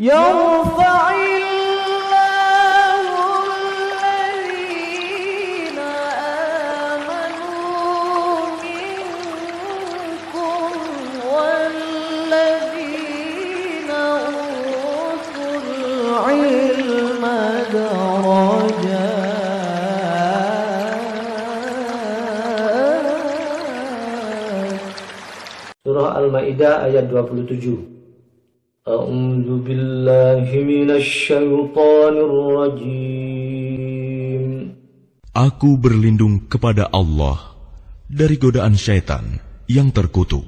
يرفع الله الذين آمنوا منكم والذين أوتوا العلم درجات. Surah Al-Maidah ayat 27. A'udzu billahi minasy syaithanir rajim. Aku berlindung kepada Allah dari godaan syaitan yang terkutuk.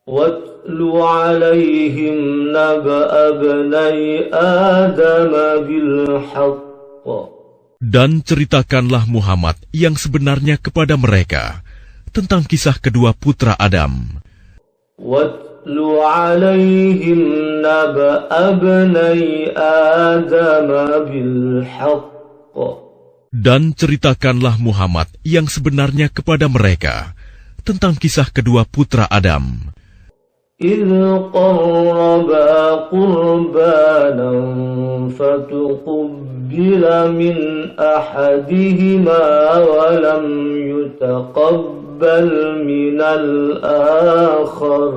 Watlu 'alaihim naba'a bnai Adam bil haqq. Dan ceritakanlah Muhammad yang sebenarnya kepada mereka tentang kisah kedua putra Adam. Watlu 'alaihim naba'a bnai Adam bil haqq. Dan ceritakanlah Muhammad yang sebenarnya kepada mereka tentang kisah kedua putra Adam. إذ قربا قربانا فتقبل من أحدهما ولم يتقبل من الآخر.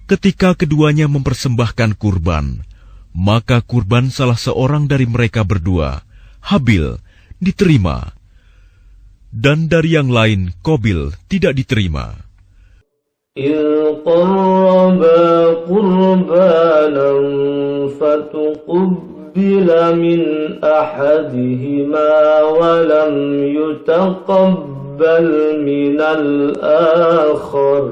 Ketika keduanya mempersembahkan kurban, maka kurban salah seorang dari mereka berdua, Habil, diterima, dan dari yang lain, Qabil, tidak diterima. إذ قربا قربانا فتقبل من أحدهما ولم يتقبل من الآخر.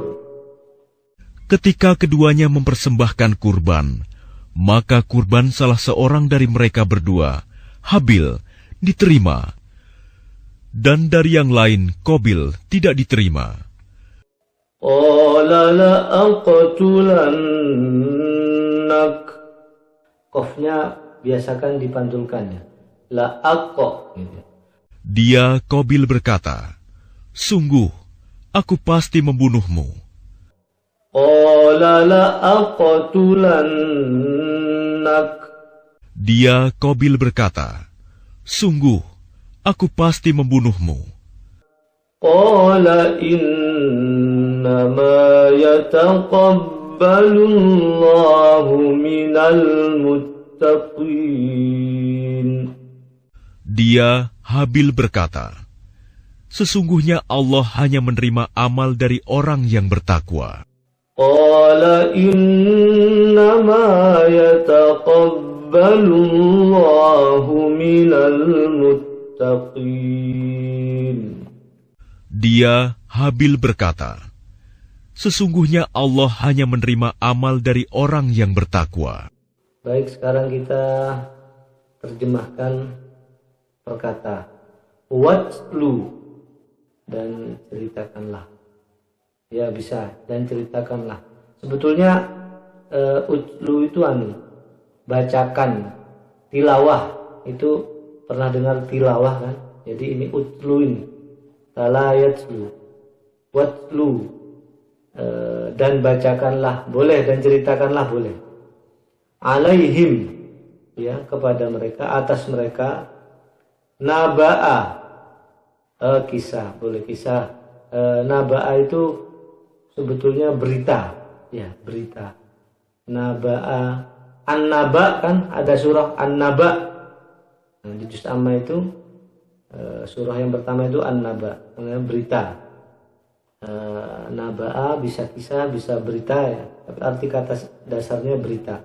Ketika keduanya mempersembahkan kurban, maka kurban salah seorang dari mereka berdua, Habil, diterima, dan dari yang lain, Qabil, tidak diterima. Qala la'aqtulannak. Qafnya biasakan dipantulkan ya. La'aqqa gitu. Dia, Qabil, berkata, "Sungguh, aku pasti membunuhmu." Qala la'aqtulannak. Dia, Qabil, berkata, "Sungguh, aku pasti membunuhmu." Qala innama yataqabbalullahu minal muttaqin. Dia, Habil, berkata, "Sesungguhnya Allah hanya menerima amal dari orang yang bertakwa." Qala innama yataqabbalullahu minal muttaqin. Dia, Habil, berkata, "Sesungguhnya Allah hanya menerima amal dari orang yang bertakwa." Baik, sekarang kita terjemahkan perkata watlu dan ceritakanlah. Ya bisa, dan ceritakanlah. Sebetulnya utlu itu bacakan, tilawah. Itu pernah dengar tilawah kan? Jadi ini utlu ini. Tala yatlu, watlu, dan bacakanlah boleh, dan ceritakanlah boleh. Alaihim, ya, kepada mereka, atas mereka. Naba'a, kisah, boleh kisah. Naba'a itu sebetulnya berita, ya, berita. Naba'a, an-naba kan ada surah an-naba. Nah, di juz amma itu surah yang pertama itu an-naba, berita. Naba'a bisa kisah, bisa berita ya. Tapi arti kata dasarnya berita.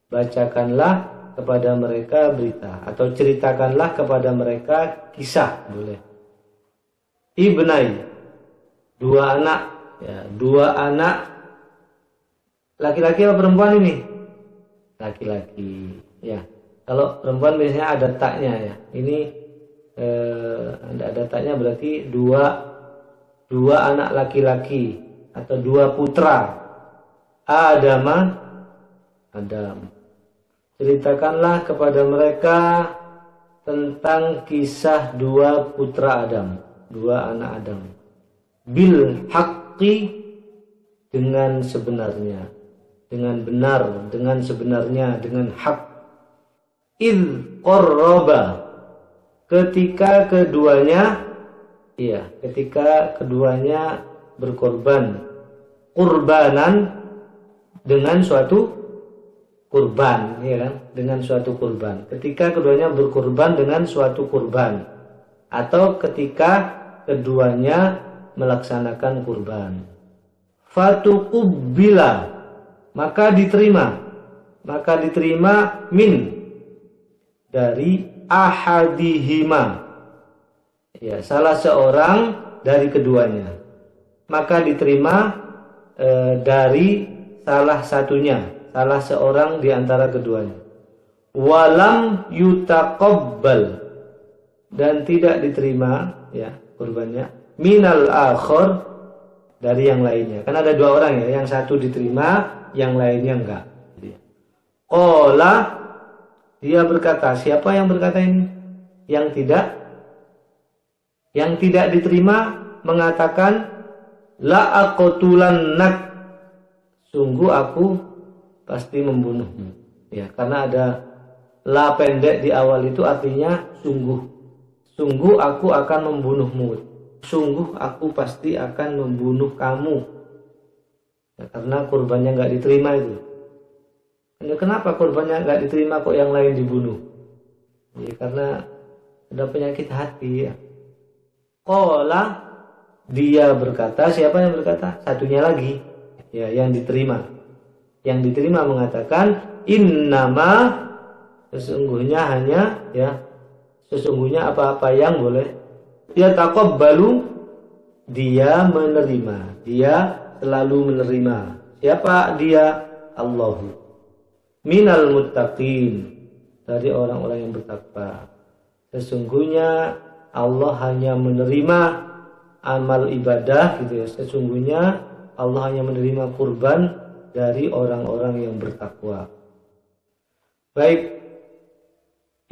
Bacakanlah kepada mereka berita, atau ceritakanlah kepada mereka kisah, boleh. Ibnai, dua anak, ya, dua anak. Laki-laki atau perempuan ini? Laki-laki, ya. Kalau perempuan biasanya ada taknya ya. Ini ada taknya, berarti dua anak laki-laki atau dua putra Adam. Ceritakanlah kepada mereka tentang kisah dua putra Adam, dua anak Adam. Bil haqqi, dengan sebenarnya. dengan benar, dengan sebenarnya, dengan hak. Idh qarraba, ketika keduanya berkorban, kurbanan, dengan suatu kurban, ya kan? Dengan suatu kurban. Ketika keduanya berkorban dengan suatu kurban, atau ketika keduanya melaksanakan kurban. Fatuqubbila, maka diterima min, dari ahadihima, ya, salah seorang dari keduanya, maka diterima dari salah satunya, salah seorang di antara keduanya. Walam yutaqabbal, dan tidak diterima, ya, kurbannya, minal akhor, dari yang lainnya. Kan ada dua orang, ya, yang satu diterima, yang lainnya enggak. Qala, dia berkata, siapa yang berkata ini? Yang tidak diterima mengatakan, la aqtulannak, sungguh aku pasti membunuhmu. Ya, karena ada la pendek di awal itu artinya sungguh. Sungguh aku akan membunuhmu. Sungguh aku pasti akan membunuh kamu. Ya, karena kurbannya nggak diterima itu. Ya, kenapa kurbannya nggak diterima kok yang lain dibunuh? Ya, karena ada penyakit hati. Ya. Qala, dia berkata, siapa yang berkata? Satunya lagi, ya, yang diterima. Yang diterima mengatakan, innama, sesungguhnya hanya, ya, sesungguhnya apa-apa yang boleh, ya, taqabbalu, dia menerima, dia selalu menerima. Siapa dia? Allahu, minal muttaqin, dari orang-orang yang bertakwa. Sesungguhnya Allah hanya menerima amal ibadah, gitu ya. Sesungguhnya Allah hanya menerima kurban dari orang-orang yang bertakwa. Baik,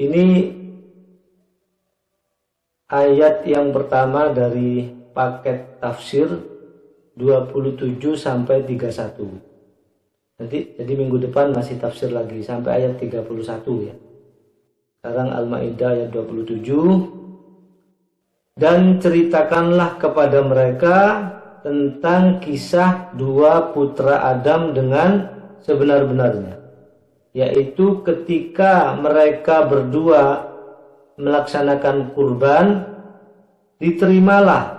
ini ayat yang pertama dari paket tafsir 27 sampai 31. Jadi minggu depan masih tafsir lagi sampai ayat 31, ya. Sekarang Al-Maidah ayat 27. Dan ceritakanlah kepada mereka tentang kisah dua putra Adam dengan sebenar-benarnya, yaitu ketika mereka berdua melaksanakan kurban, diterimalah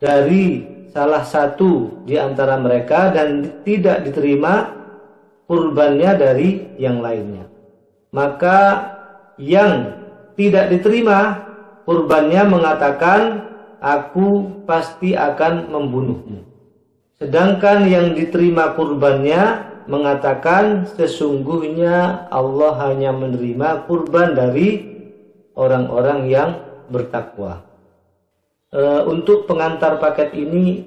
dari salah satu di antara mereka dan tidak diterima kurbannya dari yang lainnya. Maka yang tidak diterima kurbannya mengatakan, aku pasti akan membunuhmu. Sedangkan yang diterima kurbannya mengatakan, sesungguhnya Allah hanya menerima kurban dari orang-orang yang bertakwa. Untuk pengantar paket ini,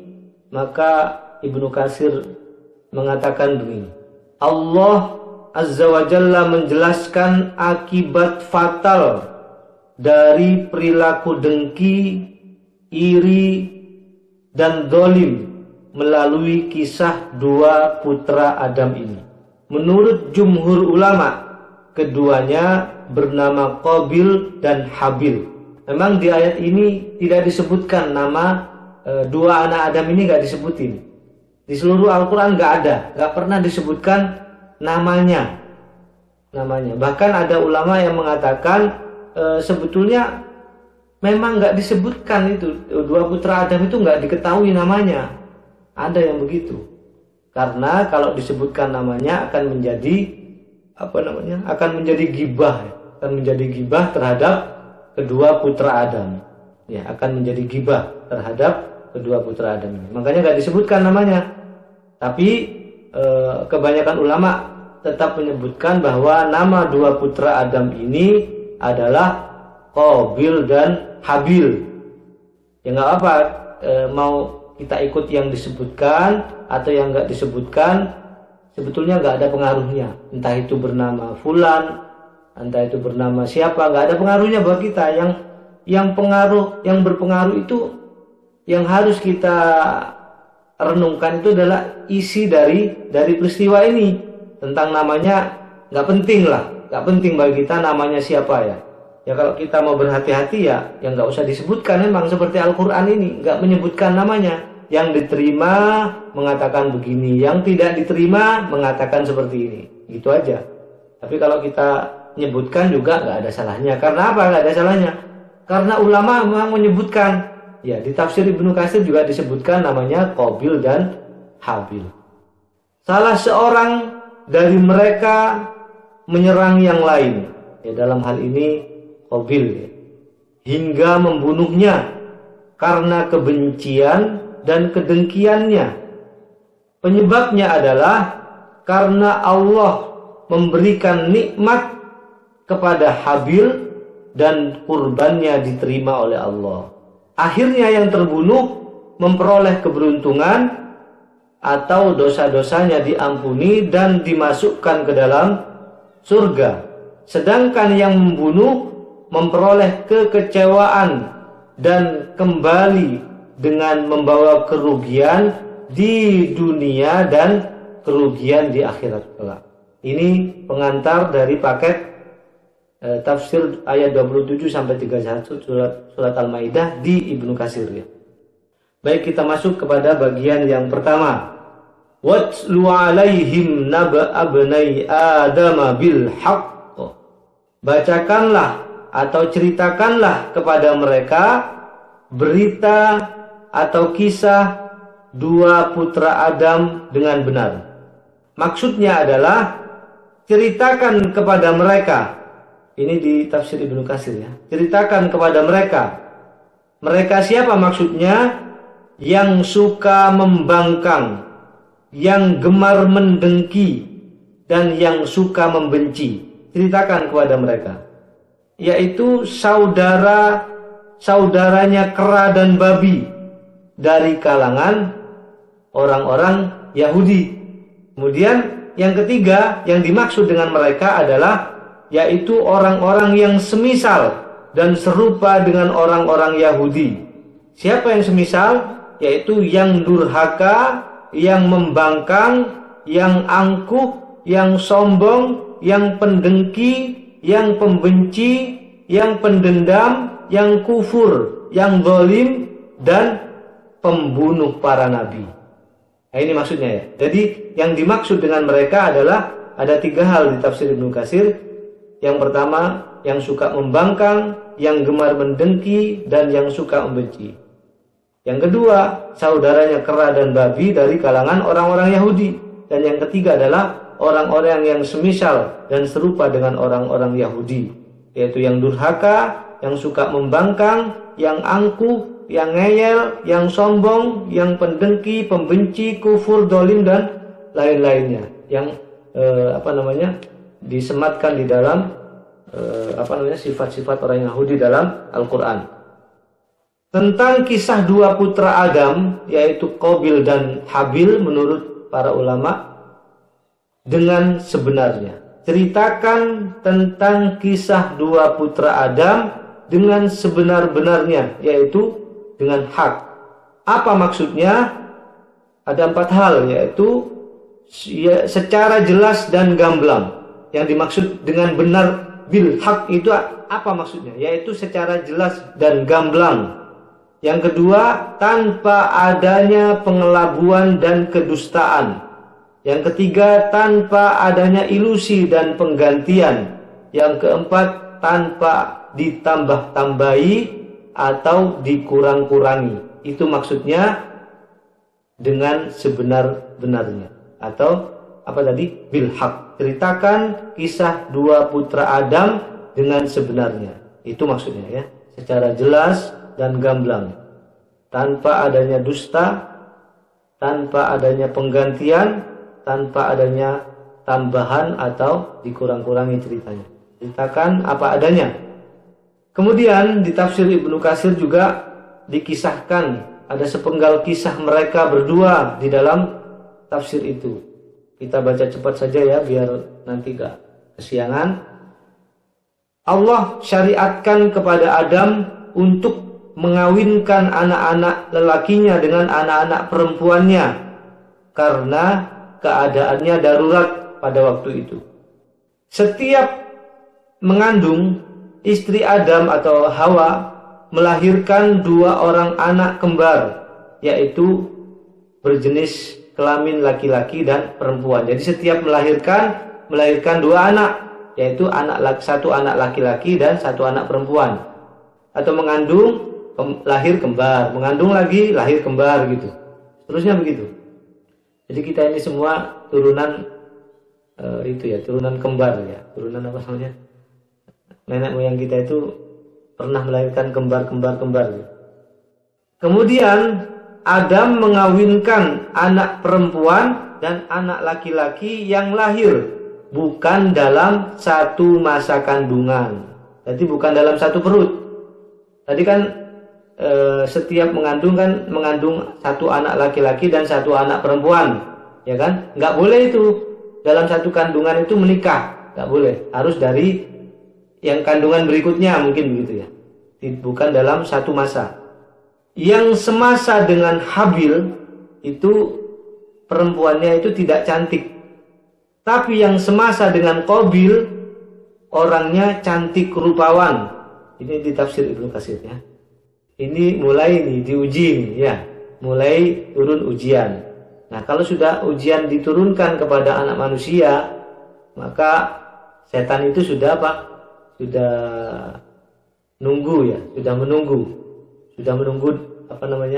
maka Ibnu Katsir mengatakan begini, Allah Azza wa Jalla menjelaskan akibat fatal dari perilaku dengki, iri, dan dolim melalui kisah dua putra Adam ini. Menurut jumhur ulama, keduanya bernama Qabil dan Habil. Memang di ayat ini tidak disebutkan nama dua anak Adam ini, nggak disebutin. Di seluruh Al-Quran nggak ada, nggak pernah disebutkan namanya. Bahkan ada ulama yang mengatakan sebetulnya memang nggak disebutkan itu, dua putra Adam itu nggak diketahui namanya. Ada yang begitu. Karena kalau disebutkan namanya akan menjadi akan menjadi gibah, akan menjadi gibah terhadap kedua putra Adam. Ya, akan menjadi gibah terhadap kedua putra Adam ini. Makanya nggak disebutkan namanya. Tapi kebanyakan ulama tetap menyebutkan bahwa nama dua putra Adam ini adalah Qabil dan Habil. Ya nggak apa, mau kita ikut yang disebutkan atau yang nggak disebutkan, sebetulnya nggak ada pengaruhnya. Entah itu bernama Fulan, entah itu bernama siapa, nggak ada pengaruhnya buat kita. Yang berpengaruh itu, yang harus kita renungkan itu adalah isi dari peristiwa ini. Tentang namanya nggak penting lah, nggak penting bagi kita namanya siapa ya. Ya kalau kita mau berhati-hati ya nggak usah disebutkan. Memang seperti Al-Quran ini nggak menyebutkan namanya. Yang diterima mengatakan begini, yang tidak diterima mengatakan seperti ini, gitu aja. Tapi kalau kita menyebutkan juga nggak ada salahnya. Karena apa nggak ada salahnya? Karena ulama memang menyebutkan. Ya, di tafsir Ibnu Katsir juga disebutkan namanya Qabil dan Habil. Salah seorang dari mereka menyerang yang lain. Ya, dalam hal ini Qabil ya, hingga membunuhnya karena kebencian dan kedengkiannya. Penyebabnya adalah karena Allah memberikan nikmat kepada Habil dan kurbannya diterima oleh Allah. Akhirnya yang terbunuh memperoleh keberuntungan atau dosa-dosanya diampuni dan dimasukkan ke dalam surga. Sedangkan yang membunuh memperoleh kekecewaan dan kembali dengan membawa kerugian di dunia dan kerugian di akhirat kelak. Ini pengantar dari paket tafsir ayat 27 sampai 31 surat Al-Maidah di Ibnu Katsir ya. Baik, kita masuk kepada bagian yang pertama. Watlu alaihim naba abnai Adam bil haqq. Bacakanlah atau ceritakanlah kepada mereka berita atau kisah dua putra Adam dengan benar. Maksudnya adalah ceritakan kepada mereka. Ini di tafsir Ibnu Katsir ya. Ceritakan kepada mereka. Mereka siapa maksudnya? Yang suka membangkang, yang gemar mendengki, dan yang suka membenci. Ceritakan kepada mereka. Yaitu saudaranya kera dan babi dari kalangan orang-orang Yahudi. Kemudian yang ketiga yang dimaksud dengan mereka adalah yaitu orang-orang yang semisal dan serupa dengan orang-orang Yahudi. Siapa yang semisal? Yaitu yang durhaka, yang membangkang, yang angkuh, yang sombong, yang pendengki, yang pembenci, yang pendendam, yang kufur, yang zalim, dan pembunuh para nabi. Nah, ini maksudnya ya. Jadi yang dimaksud dengan mereka adalah ada tiga hal di tafsir Ibnu Katsir. Yang pertama, yang suka membangkang, yang gemar mendengki, dan yang suka membenci. Yang kedua, saudaranya kera dan babi dari kalangan orang-orang Yahudi. Dan yang ketiga adalah orang-orang yang semisal dan serupa dengan orang-orang Yahudi, yaitu yang durhaka, yang suka membangkang, yang angkuh, yang ngeyel, yang sombong, yang pendengki, pembenci, kufur, dolim, dan lain-lainnya. Yang disematkan di dalam sifat-sifat orang Yahudi dalam Al-Quran. Tentang kisah dua putra Adam, yaitu Qabil dan Habil, menurut para ulama, dengan sebenarnya. Ceritakan tentang kisah dua putra Adam dengan sebenar-benarnya, yaitu dengan hak. Apa maksudnya? Ada 4 hal, yaitu secara jelas dan gamblang. Yang dimaksud dengan benar bil haq itu apa maksudnya? Yaitu secara jelas dan gamblang. Yang kedua, tanpa adanya pengelabuan dan kedustaan. Yang ketiga, tanpa adanya ilusi dan penggantian. Yang keempat, tanpa ditambah-tambahi atau dikurang-kurangi. Itu maksudnya dengan sebenar-benarnya. Atau apa tadi? Bil haq. Ceritakan kisah dua putra Adam dengan sebenarnya. Itu maksudnya ya. Secara jelas dan gamblang, tanpa adanya dusta, tanpa adanya penggantian, tanpa adanya tambahan atau dikurang-kurangi ceritanya. Ceritakan apa adanya. Kemudian di tafsir Ibnu Katsir juga dikisahkan ada sepenggal kisah mereka berdua di dalam tafsir itu. Kita baca cepat saja ya biar nanti gak kesiangan. Allah syariatkan kepada Adam untuk mengawinkan anak-anak lelakinya dengan anak-anak perempuannya karena keadaannya darurat pada waktu itu. Setiap mengandung, istri Adam atau Hawa melahirkan 2 orang anak kembar, yaitu berjenis kelamin laki-laki dan perempuan. Jadi setiap melahirkan 2 anak, yaitu satu anak laki-laki dan 1 anak perempuan. Atau mengandung, lahir kembar, mengandung lagi, lahir kembar gitu. Terusnya begitu. Jadi kita ini semua turunan turunan kembar ya. Turunan apa namanya? Nenek moyang kita itu pernah melahirkan kembar-kembar. Kemudian Adam mengawinkan anak perempuan dan anak laki-laki yang lahir bukan dalam satu masa kandungan. Jadi bukan dalam satu perut. Tadi kan setiap mengandung 1 anak laki-laki dan 1 anak perempuan, ya kan? Nggak boleh itu dalam satu kandungan itu menikah, nggak boleh. Harus dari yang kandungan berikutnya mungkin begitu ya. Bukan dalam satu masa. Yang semasa dengan Habil itu perempuannya itu tidak cantik. Tapi yang semasa dengan Qabil orangnya cantik rupawan. Ini di tafsir Ibnu Katsir ya. Ini mulai diuji nih, ya. Mulai turun ujian. Nah, kalau sudah ujian diturunkan kepada anak manusia, maka setan itu sudah apa? Sudah nunggu ya, sudah menunggu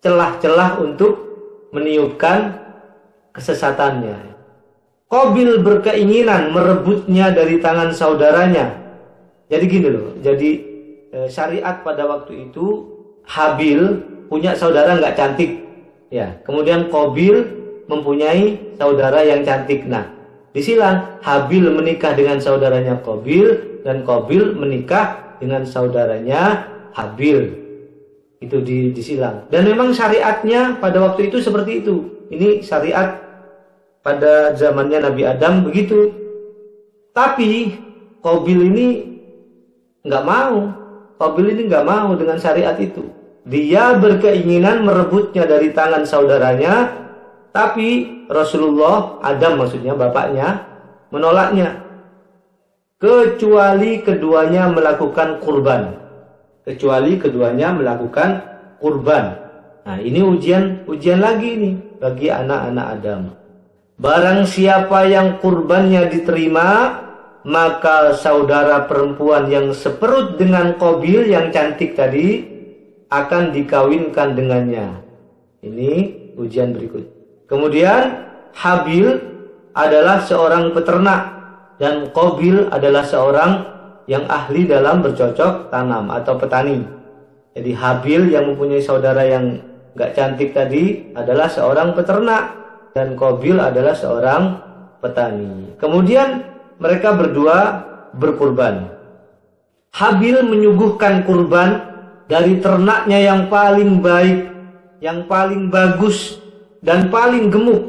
celah-celah untuk meniupkan kesesatannya. Qabil berkeinginan merebutnya dari tangan saudaranya. Jadi gini loh, jadi syariat pada waktu itu Habil punya saudara nggak cantik, ya. Kemudian Qabil mempunyai saudara yang cantik. Nah, disilang Habil menikah dengan saudaranya Qabil dan Qabil menikah dengan saudaranya Habil. Itu disilang. Dan memang syariatnya pada waktu itu seperti itu. Ini syariat pada zamannya Nabi Adam begitu. Tapi Qabil ini nggak mau. Qabil ini nggak mau dengan syariat itu. Dia berkeinginan merebutnya dari tangan saudaranya, tapi Rasulullah, Adam maksudnya bapaknya, menolaknya. Kecuali keduanya melakukan kurban. Nah, ini ujian lagi nih bagi anak-anak Adam. Barang siapa yang kurbannya diterima, maka saudara perempuan yang seperut dengan Qabil yang cantik tadi akan dikawinkan dengannya. Ini ujian berikut. Kemudian Habil adalah seorang peternak dan Qabil adalah seorang yang ahli dalam bercocok tanam atau petani. Jadi Habil yang mempunyai saudara yang gak cantik tadi adalah seorang peternak dan Qabil adalah seorang petani. Kemudian mereka berdua berkurban. Habil menyuguhkan kurban dari ternaknya yang paling baik, yang paling bagus, dan paling gemuk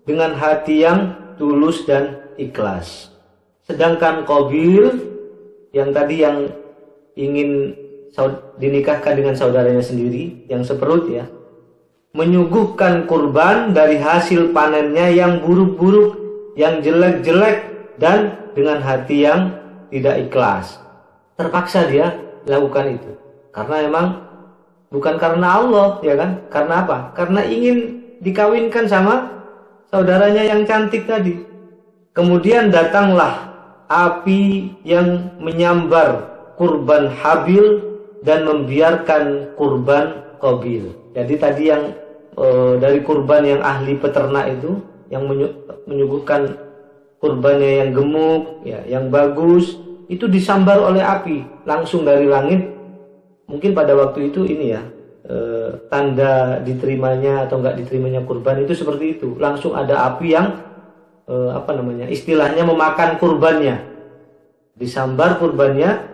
dengan hati yang tulus dan ikhlas. Sedangkan Qabil yang tadi yang ingin dinikahkan dengan saudaranya sendiri, yang seperut ya, menyuguhkan kurban dari hasil panennya yang buruk-buruk, yang jelek-jelek, dan dengan hati yang tidak ikhlas. Terpaksa dia lakukan itu. Karena memang bukan karena Allah, ya kan? Karena apa? Karena ingin dikawinkan sama saudaranya yang cantik tadi. Kemudian datanglah api yang menyambar kurban Habil dan membiarkan kurban Qabil. Jadi tadi yang dari kurban yang ahli peternak itu, yang menyuguhkan kurbannya yang gemuk, ya, yang bagus, itu disambar oleh api langsung dari langit. Mungkin pada waktu itu ini ya, tanda diterimanya atau enggak diterimanya kurban itu seperti itu. Langsung ada api yang istilahnya memakan kurbannya, disambar kurbannya.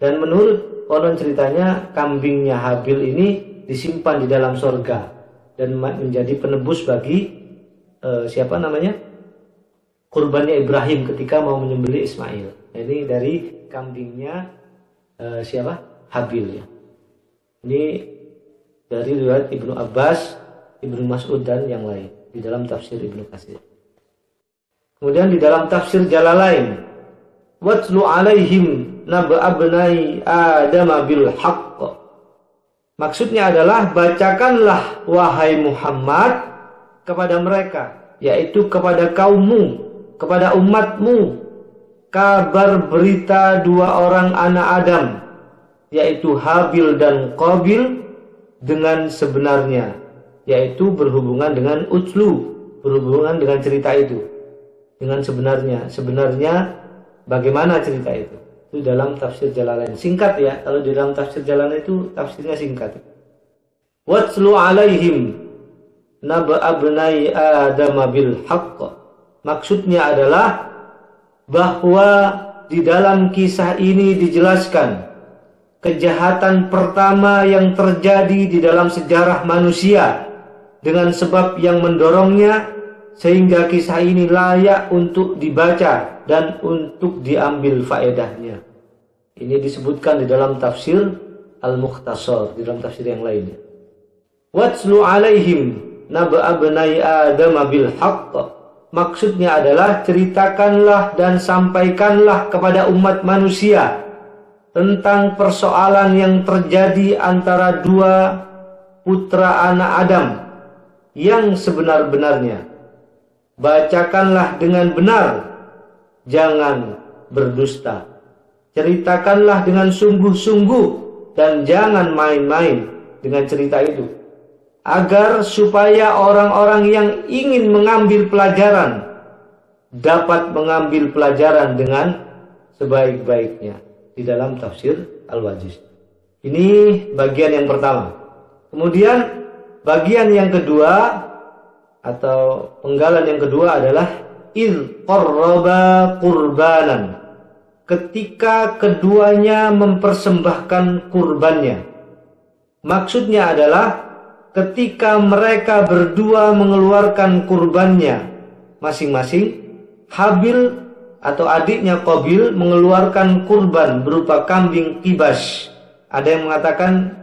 Dan menurut konon ceritanya kambingnya Habil ini disimpan di dalam sorga dan menjadi penebus bagi kurbannya Ibrahim ketika mau menyembelih Ismail. Ini dari kambingnya Habil ya. Ini dari riwayat Ibnu Abbas, Ibnu Mas'ud dan yang lain di dalam tafsir Ibnu Katsir. Kemudian di dalam tafsir Jalalain, watlu alaihim naba abnai Adam bil haqq. Maksudnya adalah bacakanlah wahai Muhammad kepada mereka, yaitu kepada kaummu, kepada umatmu, kabar berita dua orang anak Adam, yaitu Habil dan Qabil dengan sebenarnya, yaitu berhubungan dengan utlu, berhubungan dengan cerita itu, dengan sebenarnya bagaimana cerita itu. Itu dalam tafsir Jalalain. Singkat ya, kalau di dalam tafsir Jalalain itu tafsirnya singkat. Watslu alaihim naba abnai Adam bil haqq. Maksudnya adalah bahwa di dalam kisah ini dijelaskan kejahatan pertama yang terjadi di dalam sejarah manusia dengan sebab yang mendorongnya sehingga kisah ini layak untuk dibaca dan untuk diambil faedahnya. Ini disebutkan di dalam tafsir Al-Mukhtasar, di dalam tafsir yang lainnya. Watslu alaihim naba abnai Adam bil haqq. Maksudnya adalah ceritakanlah dan sampaikanlah kepada umat manusia tentang persoalan yang terjadi antara dua putra anak Adam yang sebenar-benarnya. Bacakanlah dengan benar, jangan berdusta. Ceritakanlah dengan sungguh-sungguh dan jangan main-main dengan cerita itu, agar supaya orang-orang yang ingin mengambil pelajaran dapat mengambil pelajaran dengan sebaik-baiknya. Di dalam tafsir Al-Wajiz. Ini bagian yang pertama. Kemudian bagian yang kedua atau penggalan yang kedua adalah idh qarraba qurbanan. Ketika keduanya mempersembahkan kurbannya. Maksudnya adalah ketika mereka berdua mengeluarkan kurbannya masing-masing, Habil atau adiknya Qabil mengeluarkan kurban berupa kambing kibas. Ada yang mengatakan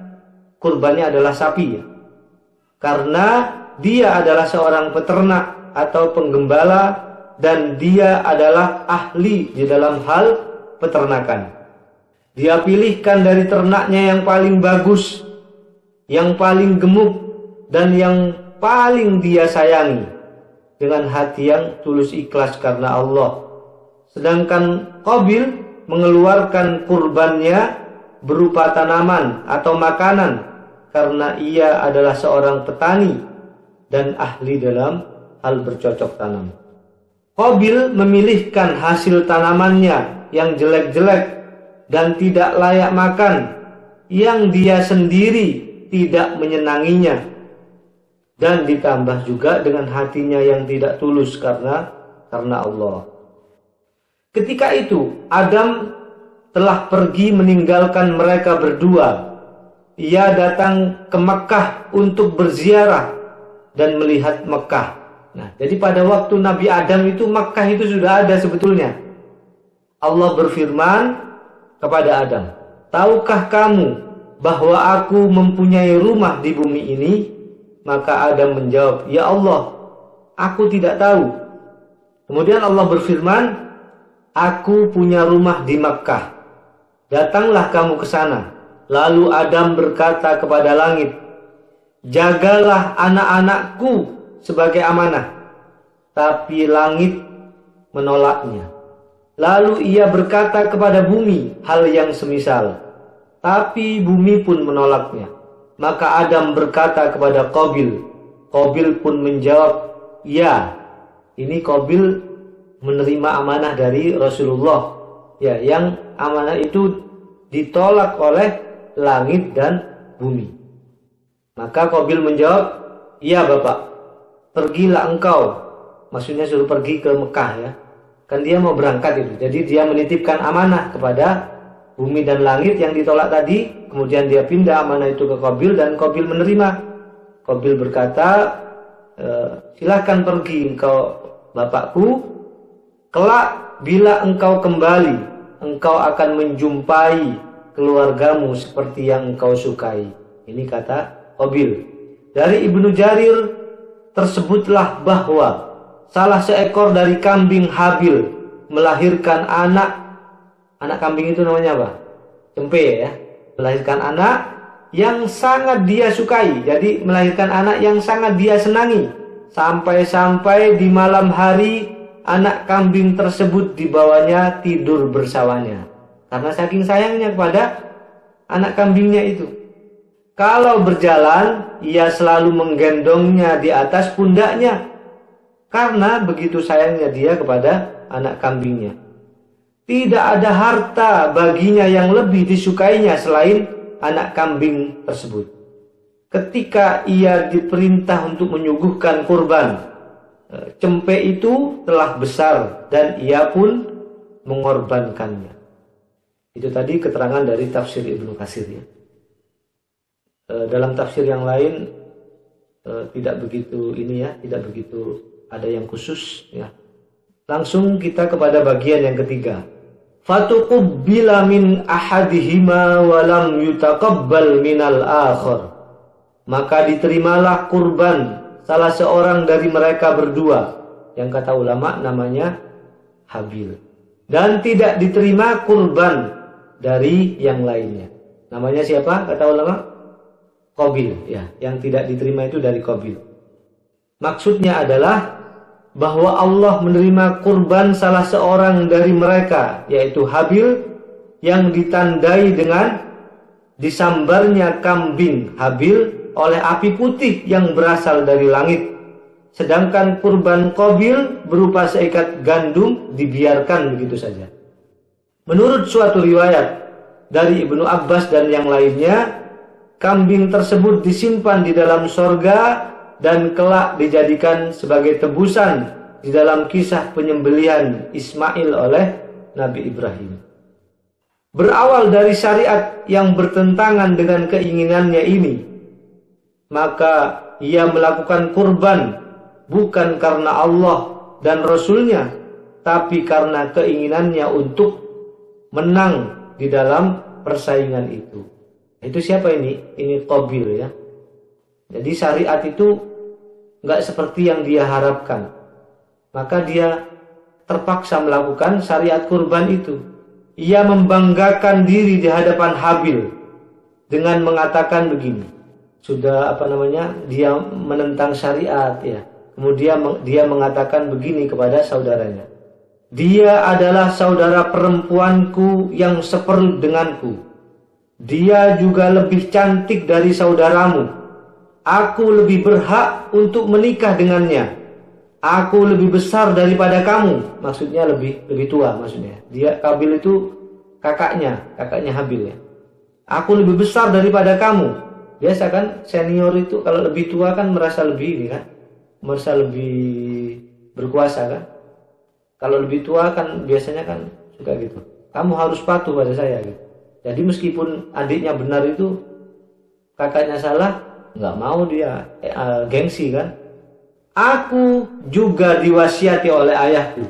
kurbannya adalah sapi ya. Karena dia adalah seorang peternak atau penggembala dan dia adalah ahli di dalam hal peternakan. Dia pilihkan dari ternaknya yang paling bagus, yang paling gemuk dan yang paling dia sayangi dengan hati yang tulus ikhlas karena Allah. Sedangkan Qabil mengeluarkan kurbannya berupa tanaman atau makanan karena ia adalah seorang petani dan ahli dalam hal bercocok tanam. Qabil memilihkan hasil tanamannya yang jelek-jelek dan tidak layak makan, yang dia sendiri tidak menyenanginya, dan ditambah juga dengan hatinya yang tidak tulus karena Allah. Ketika itu Adam telah pergi meninggalkan mereka berdua. Ia datang ke Mekah untuk berziarah dan melihat Mekah. Nah, jadi pada waktu Nabi Adam itu Mekah itu sudah ada sebetulnya. Allah berfirman kepada Adam, "Tahukah kamu bahwa aku mempunyai rumah di bumi ini?" Maka Adam menjawab, "Ya Allah, aku tidak tahu." Kemudian Allah berfirman, "Aku punya rumah di Makkah. Datanglah kamu ke sana." Lalu Adam berkata kepada langit, "Jagalah anak-anakku sebagai amanah." Tapi langit menolaknya. Lalu ia berkata kepada bumi hal yang semisal. Tapi bumi pun menolaknya. Maka Adam berkata kepada Qabil. Qabil pun menjawab, "Ya." Ini Qabil menerima amanah dari Rasulullah, ya, yang amanah itu ditolak oleh langit dan bumi. Maka Qabil menjawab, "Iya Bapak, pergilah engkau." Maksudnya suruh pergi ke Mekah ya. Kan dia mau berangkat itu. Jadi dia menitipkan amanah kepada bumi dan langit yang ditolak tadi. Kemudian dia pindah amanah itu ke Qabil dan Qabil menerima. Qabil berkata, "Silahkan pergi engkau Bapakku. Kelak bila engkau kembali, engkau akan menjumpai keluargamu seperti yang engkau sukai. Ini kata Qabil. Dari Ibnu Jarir tersebutlah bahwa salah seekor dari kambing Habil melahirkan anak. Anak kambing itu namanya apa? Cempe ya. Melahirkan anak yang sangat dia sukai. Jadi melahirkan anak yang sangat dia senangi. Sampai-sampai di malam hari anak kambing tersebut dibawanya tidur bersamanya. Karena saking sayangnya kepada anak kambingnya itu. Kalau berjalan, ia selalu menggendongnya di atas pundaknya. Karena begitu sayangnya dia kepada anak kambingnya. Tidak ada harta baginya yang lebih disukainya selain anak kambing tersebut. Ketika ia diperintah untuk menyuguhkan kurban, cempe itu telah besar dan ia pun mengorbankannya. Itu tadi keterangan dari tafsir Ibnu Katsir ya. Dalam tafsir yang lain tidak begitu tidak begitu ada yang khusus ya. Langsung kita kepada bagian yang ketiga. Fatuqubbila min ahadihima wa lam yutaqabbal minal akhar. Maka diterimalah kurban salah seorang dari mereka berdua, yang kata ulama namanya Habil, dan tidak diterima kurban dari yang lainnya. Namanya siapa kata ulama? Qabil ya, yang tidak diterima itu dari Qabil. Maksudnya adalah bahwa Allah menerima kurban salah seorang dari mereka, yaitu Habil, yang ditandai dengan disambarnya kambing Habil oleh api putih yang berasal dari langit. Sedangkan kurban Qabil berupa seikat gandum dibiarkan begitu saja. Menurut suatu riwayat dari Ibnu Abbas dan yang lainnya, kambing tersebut disimpan di dalam sorga dan kelak dijadikan sebagai tebusan di dalam kisah penyembelihan Ismail oleh Nabi Ibrahim. Berawal dari syariat yang bertentangan dengan keinginannya ini, maka ia melakukan kurban bukan karena Allah dan Rasulnya, tapi karena keinginannya untuk menang di dalam persaingan itu. Itu siapa ini? Ini Qabil ya. Jadi syariat itu nggak seperti yang dia harapkan. Maka dia terpaksa melakukan syariat kurban itu. Ia membanggakan diri di hadapan Habil dengan mengatakan begini. Dia menentang syariat ya. Kemudian dia mengatakan begini kepada saudaranya. Dia adalah saudara perempuanku yang seperut denganku. Dia juga lebih cantik dari saudaramu. Aku lebih berhak untuk menikah dengannya. Aku lebih besar daripada kamu. Maksudnya lebih tua maksudnya. Dia Qabil itu kakaknya Habil ya. Aku lebih besar daripada kamu. Biasa kan senior itu kalau lebih tua kan merasa lebih merasa lebih berkuasa kan. Kalau lebih tua kan biasanya kan suka gitu. Kamu harus patuh pada saya gitu. Jadi meskipun adiknya benar itu, kakaknya salah, nggak mau dia gengsi kan. Aku juga diwasiati oleh ayahku.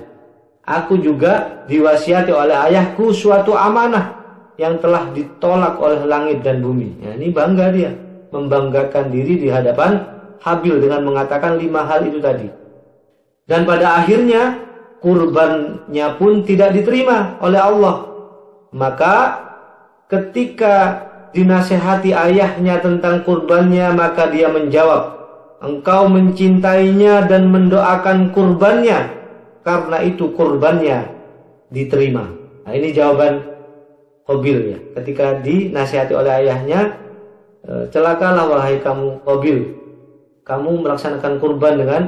Aku juga diwasiati oleh ayahku suatu amanah yang telah ditolak oleh langit dan bumi. Ya, ini bangga dia, membanggakan diri di hadapan Habil dengan mengatakan 5 hal itu tadi. Dan pada akhirnya kurbannya pun tidak diterima oleh Allah. Maka ketika dinasehati ayahnya tentang kurbannya, maka dia menjawab, engkau mencintainya dan mendoakan kurbannya, karena itu kurbannya diterima. Nah, ini jawaban Qabil ya. Ketika dinasihati oleh ayahnya, celakalah wahai kamu Qabil, kamu melaksanakan kurban dengan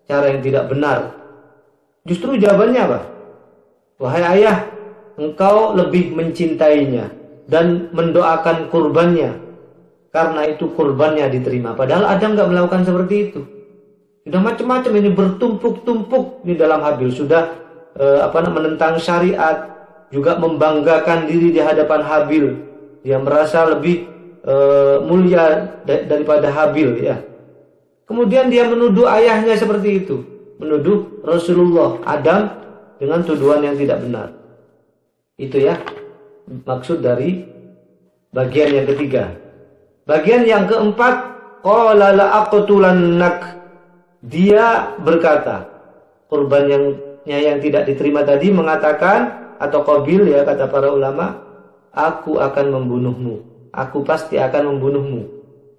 cara yang tidak benar. Justru jawabannya apa? Wahai ayah, engkau lebih mencintainya dan mendoakan kurbannya, karena itu kurbannya diterima. Padahal Adam nggak melakukan seperti itu. Sudah macam-macam ini bertumpuk-tumpuk di dalam Habil. Sudah menentang syariat, juga membanggakan diri di hadapan Habil. Dia merasa lebih mulia daripada Habil ya. Kemudian dia menuduh ayahnya seperti itu, menuduh Rasulullah Adam dengan tuduhan yang tidak benar. Itu ya maksud dari bagian yang ketiga. Bagian yang keempat, qala la'aqtulannak. Dia berkata, kurban yang tidak diterima tadi mengatakan, atau Qabil ya kata para ulama, aku akan membunuhmu. Aku pasti akan membunuhmu.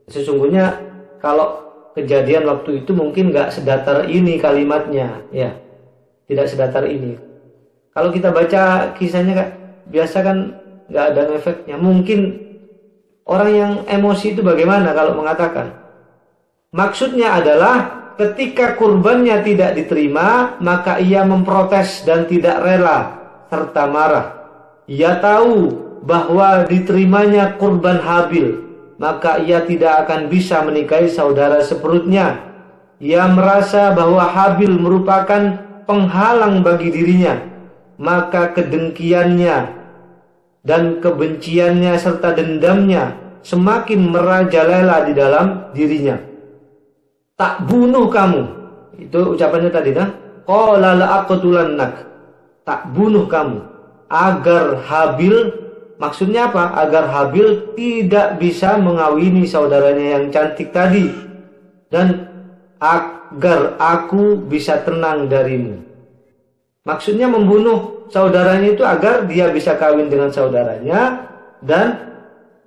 Sesungguhnya kalau kejadian waktu itu mungkin nggak sedatar ini kalimatnya, ya, tidak sedatar ini. Kalau kita baca kisahnya kan, biasa kan nggak ada efeknya. Mungkin orang yang emosi itu bagaimana kalau mengatakan? Maksudnya adalah ketika kurbannya tidak diterima, maka ia memprotes dan tidak rela serta marah. Ia tahu bahwa diterimanya kurban Habil, maka ia tidak akan bisa menikahi saudara seperutnya. Ia merasa bahwa Habil merupakan penghalang bagi dirinya, maka kedengkiannya dan kebenciannya serta dendamnya semakin merajalela di dalam dirinya. Tak bunuh kamu. Itu ucapannya tadi dah. Qala la'aqtulannak. Tak bunuh kamu. Agar Habil, maksudnya apa? Agar Habil tidak bisa mengawini saudaranya yang cantik tadi. Dan agar aku bisa tenang darimu. Maksudnya membunuh saudaranya itu agar dia bisa kawin dengan saudaranya dan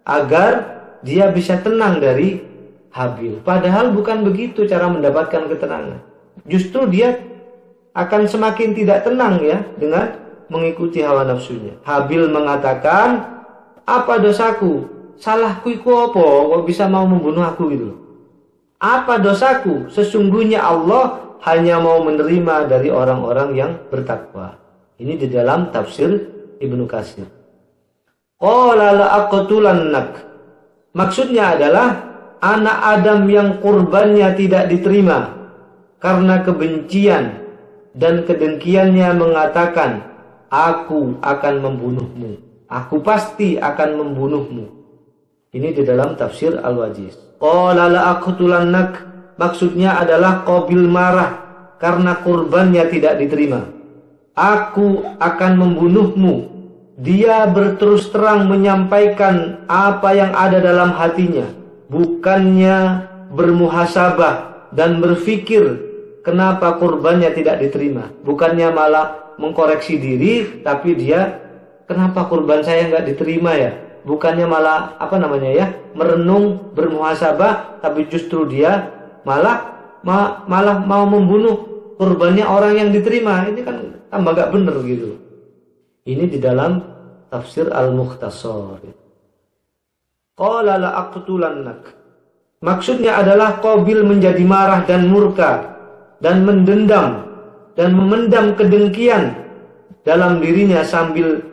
agar dia bisa tenang dari Habil. Padahal bukan begitu cara mendapatkan ketenangan. Justru dia akan semakin tidak tenang ya dengan mengikuti hawa nafsunya. Habil mengatakan, apa dosaku? Salahku iku apa? Kok bisa mau membunuh aku gitu? Apa dosaku? Sesungguhnya Allah hanya mau menerima dari orang-orang yang bertakwa. Ini di dalam tafsir Ibnu Katsir. Qala la'aqtulannak. Maksudnya adalah anak Adam yang kurbannya tidak diterima karena kebencian dan kedengkiannya mengatakan, aku akan membunuhmu. Aku pasti akan membunuhmu. Ini di dalam tafsir Al-Wajiz. Qala la'aqtulannak. Maksudnya adalah Qabil marah karena kurbannya tidak diterima. Aku akan membunuhmu. Dia berterus terang menyampaikan apa yang ada dalam hatinya. Bukannya bermuhasabah dan berpikir kenapa kurbannya tidak diterima. Bukannya malah mengkoreksi diri, tapi dia, kenapa kurban saya nggak diterima ya? Bukannya malah merenung, bermuhasabah, tapi justru dia malah mau membunuh kurbannya orang yang diterima. Ini kan tambah gak bener gitu. Ini di dalam tafsir Al-Mukhtasar. Qala la'aqtulannak. Maksudnya adalah Qabil menjadi marah dan murka dan mendendam dan memendam kedengkian dalam dirinya sambil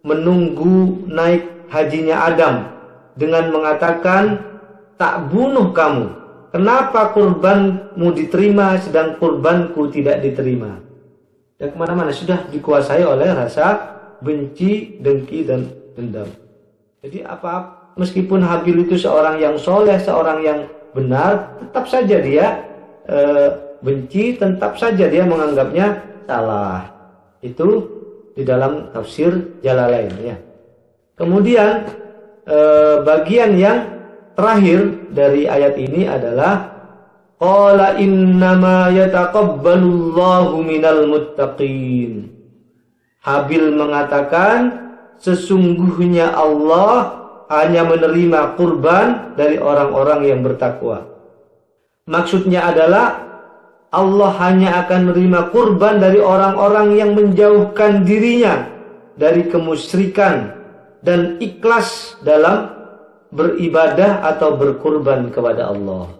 menunggu naik hajinya Adam dengan mengatakan, tak bunuh kamu. Kenapa kurbanmu diterima sedang kurbanku tidak diterima? Dan kemana-mana sudah dikuasai oleh rasa benci, dengki, dan dendam. Jadi meskipun Habil itu seorang yang soleh, seorang yang benar, tetap saja dia benci, tetap saja dia menganggapnya salah. Itu di dalam tafsir Jalalain ya. Kemudian bagian yang terakhir dari ayat ini adalah qala innama yataqabbalullahu minal muttaqin. Habil mengatakan sesungguhnya Allah hanya menerima kurban dari orang-orang yang bertakwa. Maksudnya adalah Allah hanya akan menerima kurban dari orang-orang yang menjauhkan dirinya dari kemusyrikan dan ikhlas dalam beribadah atau berkurban kepada Allah.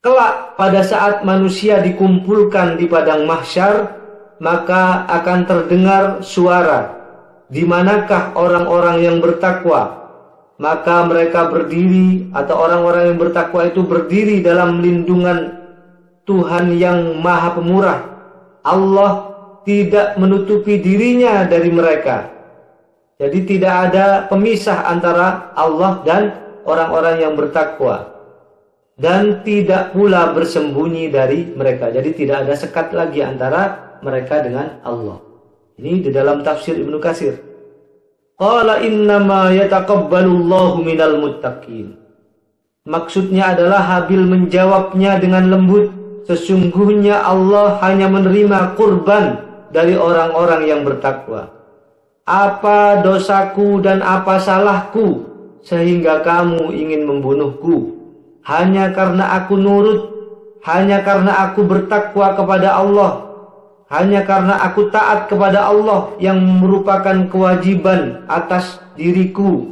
Kelak pada saat manusia dikumpulkan di padang mahsyar, maka akan terdengar suara, di manakah orang-orang yang bertakwa? Maka mereka berdiri, atau orang-orang yang bertakwa itu berdiri dalam lindungan Tuhan yang Maha Pemurah. Allah tidak menutupi dirinya dari mereka. Jadi tidak ada pemisah antara Allah dan orang-orang yang bertakwa. Dan tidak pula bersembunyi dari mereka. Jadi tidak ada sekat lagi antara mereka dengan Allah. Ini di dalam tafsir Ibnu Katsir. Qala innama yataqabbalullahu minal muttaqin. Maksudnya adalah Habil menjawabnya dengan lembut. Sesungguhnya Allah hanya menerima kurban dari orang-orang yang bertakwa. Apa dosaku dan apa salahku sehingga kamu ingin membunuhku? Hanya karena aku nurut, hanya karena aku bertakwa kepada Allah, hanya karena aku taat kepada Allah yang merupakan kewajiban atas diriku,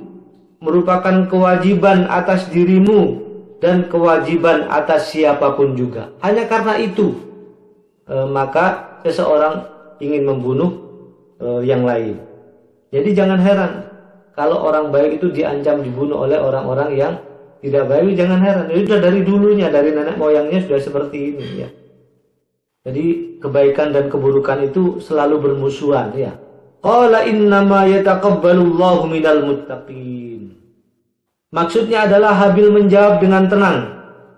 merupakan kewajiban atas dirimu, dan kewajiban atas siapapun juga. Hanya karena itu maka seseorang ingin membunuh yang lain. Jadi jangan heran kalau orang baik itu diancam dibunuh oleh orang-orang yang tidak baik. Jangan heran, itu sudah dari dulunya, dari nenek moyangnya sudah seperti ini ya. Jadi kebaikan dan keburukan itu selalu bermusuhan ya. Qala innama yataqabbalullahu minal muttaqin. Maksudnya adalah Habil menjawab dengan tenang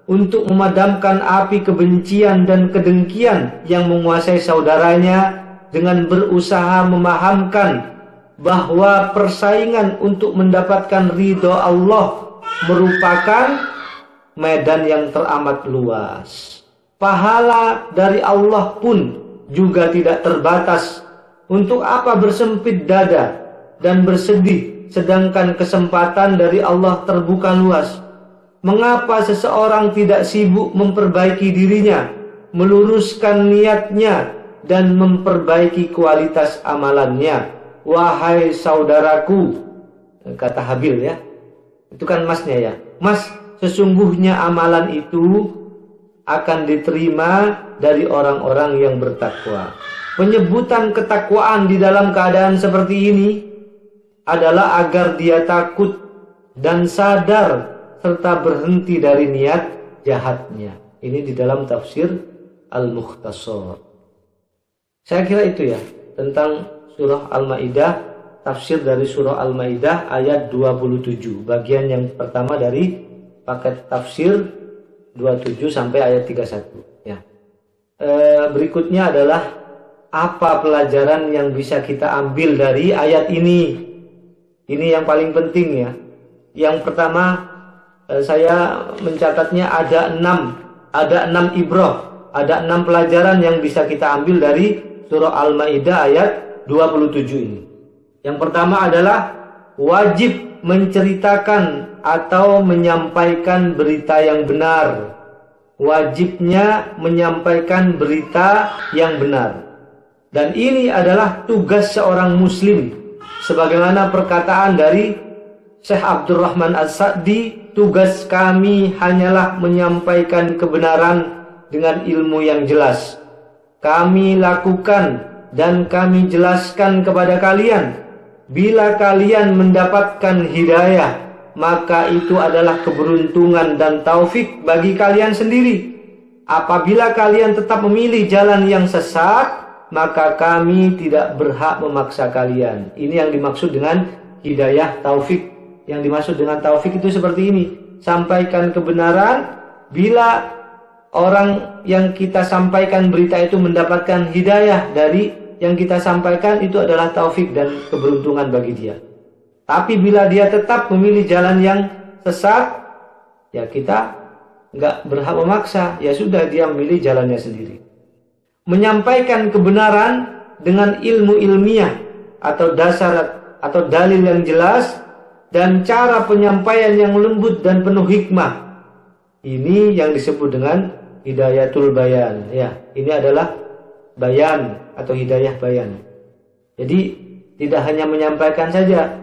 untuk memadamkan api kebencian dan kedengkian yang menguasai saudaranya dengan berusaha memahamkan bahwa persaingan untuk mendapatkan ridho Allah merupakan medan yang teramat luas. Pahala dari Allah pun juga tidak terbatas. Untuk apa bersempit dada dan bersedih sedangkan kesempatan dari Allah terbuka luas? Mengapa seseorang tidak sibuk memperbaiki dirinya, meluruskan niatnya, dan memperbaiki kualitas amalannya? Wahai saudaraku, kata Habil ya, itu kan masnya ya, mas, sesungguhnya amalan itu akan diterima dari orang-orang yang bertakwa. Penyebutan ketakwaan di dalam keadaan seperti ini adalah agar dia takut dan sadar serta berhenti dari niat jahatnya. Ini di dalam tafsir Al-Mukhtasar. Saya kira itu ya tentang surah Al-Maidah, tafsir dari surah Al-Maidah ayat 27, bagian yang pertama dari paket tafsir 27 sampai ayat 31 ya. Berikutnya adalah apa pelajaran yang bisa kita ambil dari ayat ini. Ini yang paling penting ya. Yang pertama, saya mencatatnya ada 6 ibrah, ada 6 pelajaran yang bisa kita ambil dari surah Al-Maidah ayat 27 ini. Yang pertama adalah wajib menceritakan atau menyampaikan berita yang benar. Wajibnya menyampaikan berita yang benar. Dan ini adalah tugas seorang muslim. Sebagaimana perkataan dari Syekh Abdurrahman As-Sa'di, tugas kami hanyalah menyampaikan kebenaran dengan ilmu yang jelas. Kami lakukan dan kami jelaskan kepada kalian. Bila kalian mendapatkan hidayah, maka itu adalah keberuntungan dan taufik bagi kalian sendiri. Apabila kalian tetap memilih jalan yang sesat, maka kami tidak berhak memaksa kalian. Ini yang dimaksud dengan hidayah taufik. Yang dimaksud dengan taufik itu seperti ini. Sampaikan kebenaran. Bila orang yang kita sampaikan berita itu mendapatkan hidayah dari yang kita sampaikan, itu adalah taufik dan keberuntungan bagi dia. Tapi bila dia tetap memilih jalan yang sesat, ya kita nggak berhak memaksa. Ya sudah, dia memilih jalannya sendiri. Menyampaikan kebenaran dengan ilmu ilmiah atau dasar atau dalil yang jelas dan cara penyampaian yang lembut dan penuh hikmah. Ini yang disebut dengan hidayatul bayan. Ya, ini adalah bayan atau hidayah bayan. Jadi tidak hanya menyampaikan saja,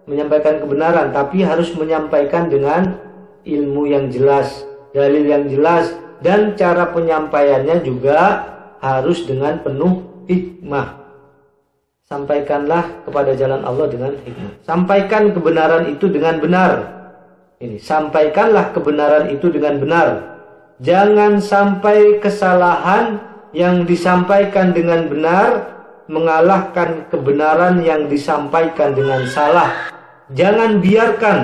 menyampaikan kebenaran, tapi harus menyampaikan dengan ilmu yang jelas, dalil yang jelas, dan cara penyampaiannya juga harus dengan penuh hikmah. Sampaikanlah kepada jalan Allah dengan hikmah. Sampaikan kebenaran itu dengan benar. Ini, sampaikanlah kebenaran itu dengan benar. Jangan sampai kesalahan yang disampaikan dengan benar mengalahkan kebenaran yang disampaikan dengan salah. Jangan biarkan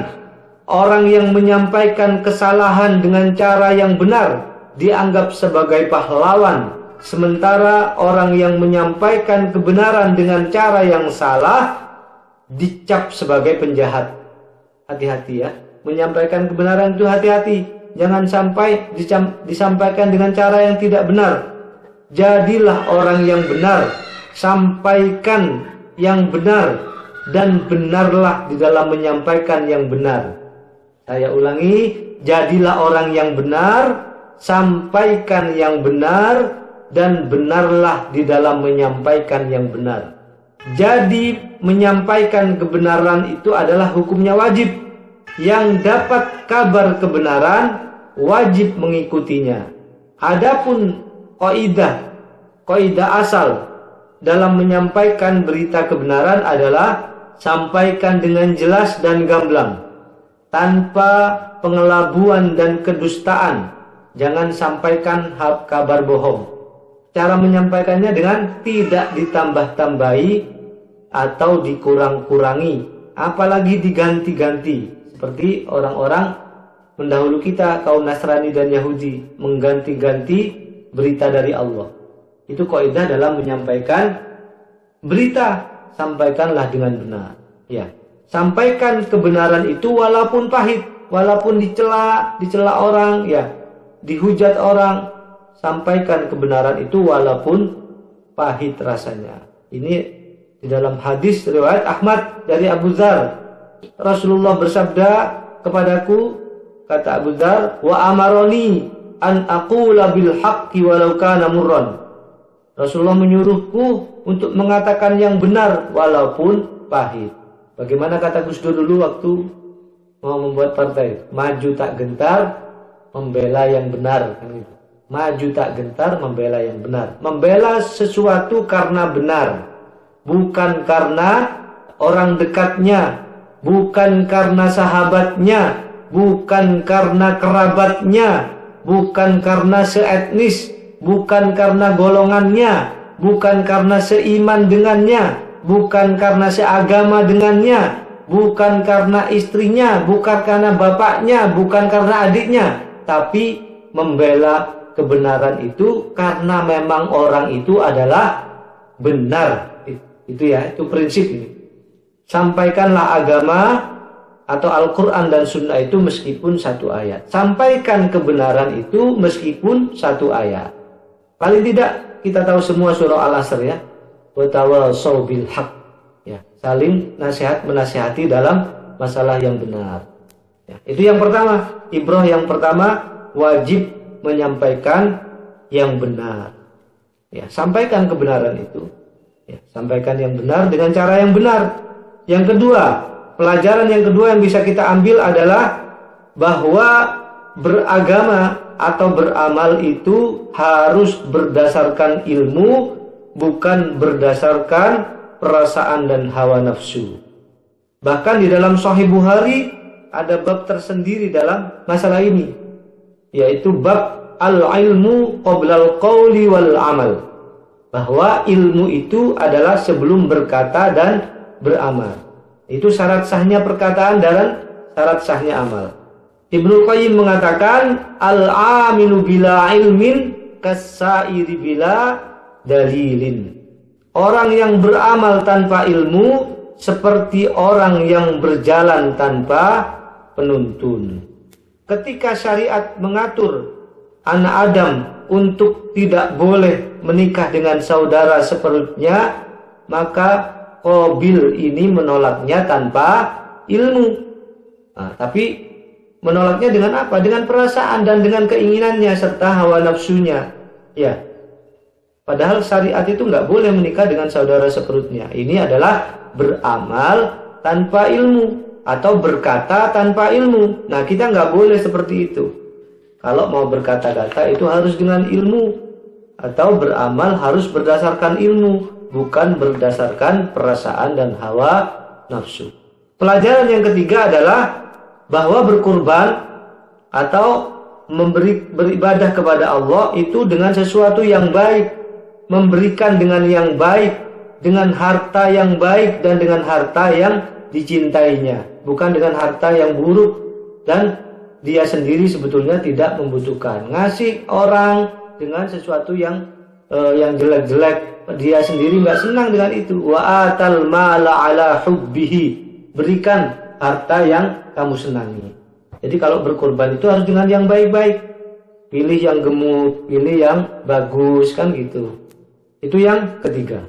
orang yang menyampaikan kesalahan dengan cara yang benar dianggap sebagai pahlawan, sementara orang yang menyampaikan kebenaran dengan cara yang salah dicap sebagai penjahat. Hati-hati ya. Menyampaikan kebenaran itu hati-hati. Jangan sampai disampaikan dengan cara yang tidak benar. Jadilah orang yang benar. Sampaikan yang benar. Dan benarlah di dalam menyampaikan yang benar. Saya ulangi, jadilah orang yang benar. Sampaikan yang benar. Dan benarlah di dalam menyampaikan yang benar. Jadi menyampaikan kebenaran itu adalah hukumnya wajib. Yang dapat kabar kebenaran wajib mengikutinya. Adapun kaidah asal dalam menyampaikan berita kebenaran adalah sampaikan dengan jelas dan gamblang, tanpa pengelabuan dan kedustaan. Jangan sampaikan kabar bohong. Cara menyampaikannya dengan tidak ditambah-tambahi atau dikurang-kurangi, apalagi diganti-ganti. Seperti orang-orang pendahulu kita, kaum Nasrani dan Yahudi, mengganti-ganti berita dari Allah. Itu kaidah dalam menyampaikan berita. Sampaikanlah dengan benar. Ya, sampaikan kebenaran itu walaupun pahit, walaupun dicela orang, ya, dihujat orang. Sampaikan kebenaran itu walaupun pahit rasanya. Ini di dalam hadis riwayat Ahmad dari Abu Dzar. Rasulullah bersabda kepadaku, kata Abu Dzar, wa amaroni an aqula bil haqqi walau kana murran. Rasulullah menyuruhku untuk mengatakan yang benar walaupun pahit. Bagaimana kata Gus Dur dulu waktu mau membuat partai? Maju tak gentar, membela yang benar, kan gitu. Maju tak gentar, membela yang benar. Membela sesuatu karena benar, bukan karena orang dekatnya, bukan karena sahabatnya, bukan karena kerabatnya, bukan karena seetnis, bukan karena golongannya, bukan karena seiman dengannya, bukan karena seagama dengannya, bukan karena istrinya, bukan karena bapaknya, bukan karena adiknya, tapi membela kebenaran itu karena memang orang itu adalah benar. Itu ya, itu prinsip ini. Sampaikanlah agama atau Al-Quran dan Sunnah itu meskipun satu ayat. Sampaikan kebenaran itu meskipun satu ayat. Paling tidak kita tahu semua surah Al-Asr ya. Watawassaw bil haqq. Ya, saling nasihat menasihati dalam masalah yang benar. Ya, itu yang pertama. Ibrah yang pertama, wajib menyampaikan yang benar. Ya, sampaikan kebenaran itu. Ya, sampaikan yang benar dengan cara yang benar. Yang kedua, pelajaran yang kedua yang bisa kita ambil adalah bahwa beragama atau beramal itu harus berdasarkan ilmu, bukan berdasarkan perasaan dan hawa nafsu. Bahkan di dalam Sahih Bukhari ada bab tersendiri dalam masalah ini, yaitu bab al-ilmu qoblal qawli wal amal. Bahwa ilmu itu adalah sebelum berkata dan beramal. Itu syarat sahnya perkataan dan syarat sahnya amal. Ibnu Qayyim mengatakan al-aminu bila ilmin kasairi bila dalilin. Orang yang beramal tanpa ilmu seperti orang yang berjalan tanpa penuntun. Ketika syariat mengatur anak Adam untuk tidak boleh menikah dengan saudara seperutnya, maka Qabil ini menolaknya tanpa ilmu. Nah, tapi menolaknya dengan apa? Dengan perasaan dan dengan keinginannya serta hawa nafsunya. Ya. Padahal syariat itu nggak boleh menikah dengan saudara seperutnya. Ini adalah beramal tanpa ilmu atau berkata tanpa ilmu. Nah, kita nggak boleh seperti itu. Kalau mau berkata-kata itu harus dengan ilmu, atau beramal harus berdasarkan ilmu, bukan berdasarkan perasaan dan hawa nafsu. Pelajaran yang ketiga adalah bahwa berkurban atau beribadah kepada Allah itu dengan sesuatu yang baik, memberikan dengan yang baik, dengan harta yang baik dan dengan harta yang dicintainya, bukan dengan harta yang buruk dan dia sendiri sebetulnya tidak membutuhkan. Ngasih orang dengan sesuatu yang jelek-jelek, dia sendiri nggak senang dengan itu. Wa atal mala ala hubbihi, berikan harta yang kamu senangi. Jadi kalau berkurban itu harus dengan yang baik-baik. Pilih yang gemuk, pilih yang bagus, kan gitu. Itu yang ketiga.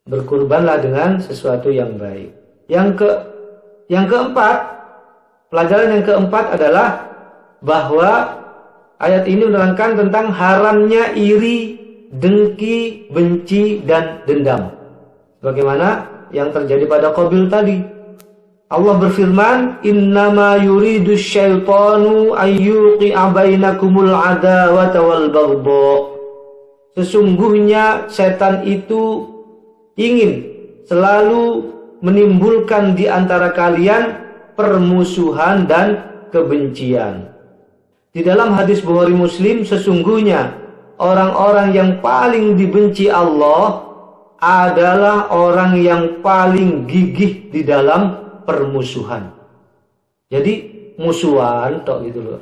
Berkurbanlah dengan sesuatu yang baik. Yang keempat, pelajaran yang keempat adalah bahwa ayat ini menerangkan tentang haramnya iri, dengki, benci, dan dendam. Bagaimana yang terjadi pada Qabil tadi. Allah berfirman, "Innama yuridu syaitanu ayyuqi'a bainakumul adawata wal baghdha." Sesungguhnya setan itu ingin selalu menimbulkan di antara kalian permusuhan dan kebencian. Di dalam hadis Bukhari Muslim, sesungguhnya orang-orang yang paling dibenci Allah adalah orang yang paling gigih di dalam permusuhan. Jadi musuhan tok gitu loh.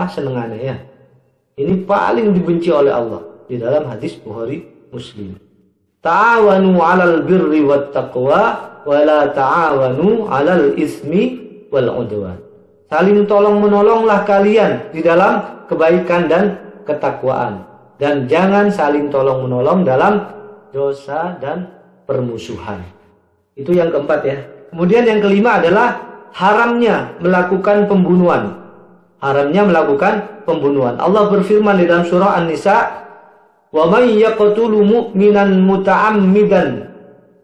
Senengannya ya. Ini paling dibenci oleh Allah di dalam hadis Bukhari Muslim. Ta'awanu 'alal birri wat taqwa wa la ta'awanu 'alal ismi wal 'udwan. Saling tolong-menolonglah kalian di dalam kebaikan dan ketakwaan, dan jangan saling tolong-menolong dalam dosa dan permusuhan. Itu yang keempat ya. Kemudian yang kelima adalah haramnya melakukan pembunuhan. Haramnya melakukan pembunuhan. Allah berfirman di dalam surah An-Nisa, "Wa may yaqtulu mu'minan muta'ammidan."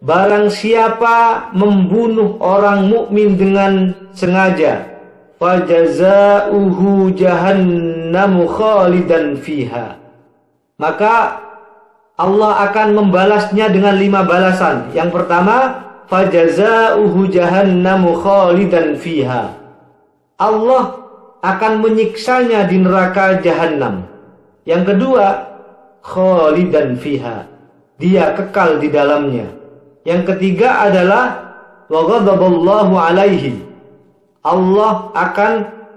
Barang siapa membunuh orang mukmin dengan sengaja, fajazauhu jahannamu khalidan fiha. Maka Allah akan membalasnya dengan 5 balasan. Yang pertama, fajazauhu jahannamu khalidan fiha. Allah akan menyiksanya di neraka jahanam. Yang kedua, khalidan fiha. Dia kekal di dalamnya. Yang ketiga adalah wa ghadaballahu alaihi. Allah akan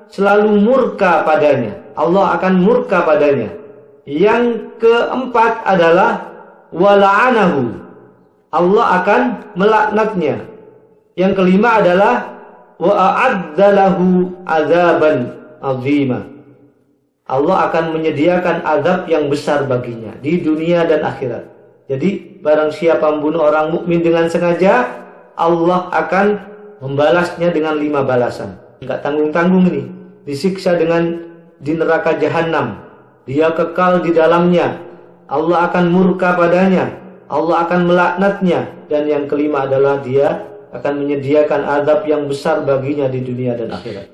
selalu murka padanya. Allah akan murka padanya. Yang keempat adalah wala'anahu. Allah akan melaknatnya. Yang kelima adalah wa a'adda lahu azaban azima. Allah akan menyediakan azab yang besar baginya di dunia dan akhirat. Jadi barang siapa membunuh orang mukmin dengan sengaja, Allah akan membalasnya dengan 5 balasan. Enggak tanggung-tanggung ini. Disiksa di neraka jahanam. Dia kekal di dalamnya. Allah akan murka padanya. Allah akan melaknatnya. Dan yang kelima adalah dia akan menyediakan azab yang besar baginya di dunia dan akhirat.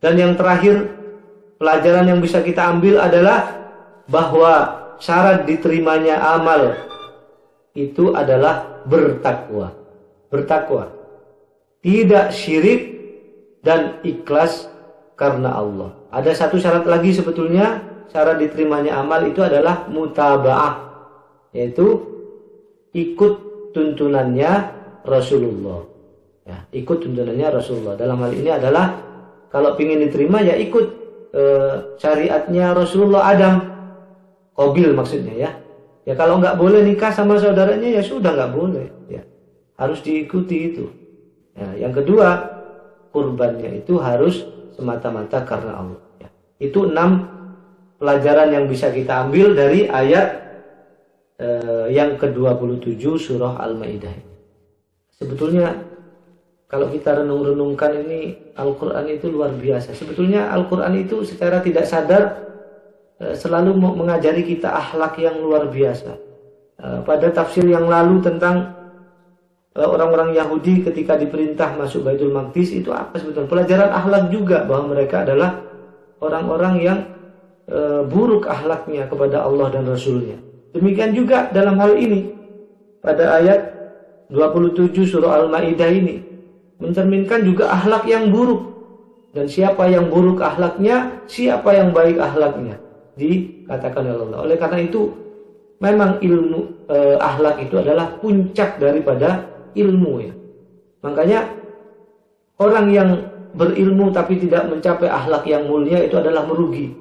Dan yang terakhir, pelajaran yang bisa kita ambil adalah bahwa syarat diterimanya amal itu adalah bertakwa. Bertakwa. Tidak syirik dan ikhlas karena Allah. Ada satu syarat lagi sebetulnya, syarat diterimanya amal itu adalah mutaba'ah, yaitu ikut tuntunannya Rasulullah. Ya, ikut tuntunannya Rasulullah. Dalam hal ini adalah kalau ingin diterima ya ikut syariatnya Rasulullah Adam, Qabil maksudnya ya. Ya kalau nggak boleh nikah sama saudaranya ya sudah nggak boleh. Ya harus diikuti itu. Ya, yang kedua, kurbannya itu harus semata-mata karena Allah. Ya. Itu 6 pelajaran yang bisa kita ambil dari ayat yang ke-27 surah Al-Maidah. Sebetulnya kalau kita renung-renungkan ini, Al-Quran itu luar biasa. Sebetulnya Al-Quran itu secara tidak sadar selalu mengajari kita akhlak yang luar biasa. Pada tafsir yang lalu tentang orang-orang Yahudi ketika diperintah masuk Baitul Maqdis, itu apa sebetulnya? Pelajaran akhlak juga, bahwa mereka adalah orang-orang yang buruk akhlaknya kepada Allah dan Rasulnya. Demikian juga dalam hal ini pada ayat 27 surah Al-Maidah ini mencerminkan juga akhlak yang buruk. Dan siapa yang buruk akhlaknya, siapa yang baik akhlaknya, dikatakan oleh Allah. Oleh karena itu memang ilmu akhlak itu adalah puncak daripada ilmu ya. Makanya orang yang berilmu tapi tidak mencapai akhlak yang mulia itu adalah merugi.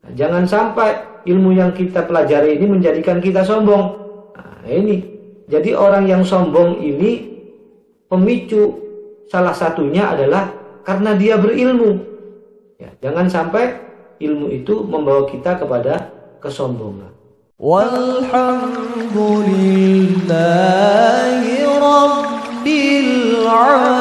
Nah, jangan sampai ilmu yang kita pelajari ini menjadikan kita sombong. Nah, ini. Jadi orang yang sombong ini pemicu salah satunya adalah karena dia berilmu. Ya, jangan sampai ilmu itu membawa kita kepada kesombongan. Walhamdulillahi Rabbil Alamin.